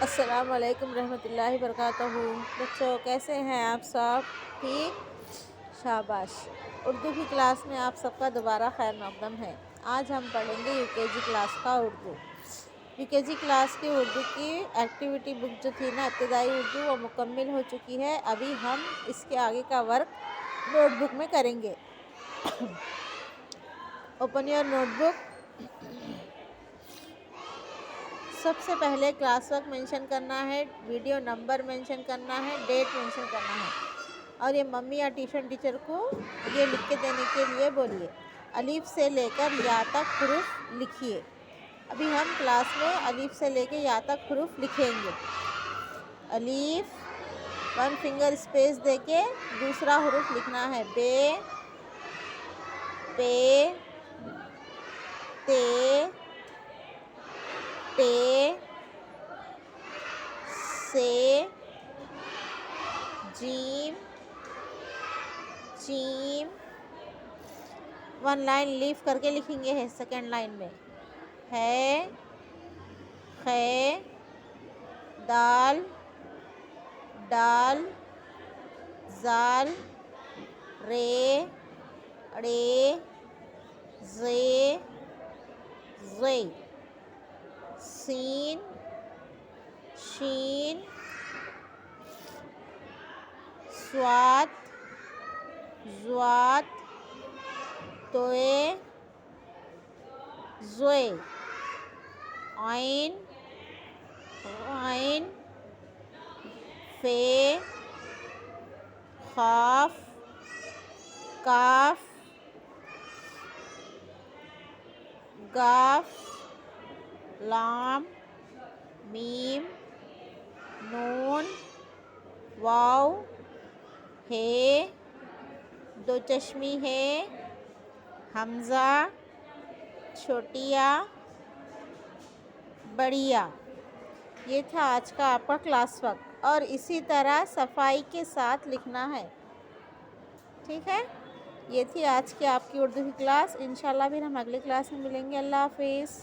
السلام علیکم رحمۃ اللہ وبرکاتہ۔ بچوں کیسے ہیں آپ سب؟ ٹھیک، شاباش۔ اردو کی کلاس میں آپ سب کا دوبارہ خیر مقدم ہے۔ آج ہم پڑھیں گے یو کے جی کلاس کا اردو۔ یو کے جی کلاس کی اردو کی ایکٹیویٹی بک جو تھی نا، ابتدائی اردو، وہ مکمل ہو چکی ہے۔ ابھی ہم اس کے آگے کا ورک نوٹ بک میں کریں گے۔ Open your note book. سب سے پہلے کلاس ورک مینشن کرنا ہے، ویڈیو نمبر مینشن کرنا ہے، ڈیٹ مینشن کرنا ہے، اور یہ ممی یا ٹیوشن ٹیچر کو یہ لکھ کے دینے کے لیے بولیے۔ الف سے لے کر یا تک حروف لکھیے۔ ابھی ہم کلاس میں الف سے لے کے یا تک حروف لکھیں گے۔ الف، 1 فنگر اسپیس دے کے دوسرا حروف لکھنا ہے۔ بے، پے، تے، ٹے، سے، جیم، چیم۔ 1 لائن لیف کر کے لکھیں گے سیکنڈ لائن میں۔ ہے، خے، دال، ڈال، زال، رے، ڑے، زے، زے، سین، شین، صاد، ضاد، توئے، زوئے، عین، غین، فے، خاف، کاف، گاف، لام، میم، نون، واو، ہے، دو چشمی ہے، حمزہ، چھوٹیا، بڑیا۔ یہ تھا آج کا آپ کا کلاس ورک، اور اسی طرح صفائی کے ساتھ لکھنا ہے، ٹھیک ہے؟ یہ تھی آج کی آپ کی اردو کی کلاس۔ انشاءاللہ پھر ہم اگلی کلاس میں ملیں گے۔ اللہ حافظ۔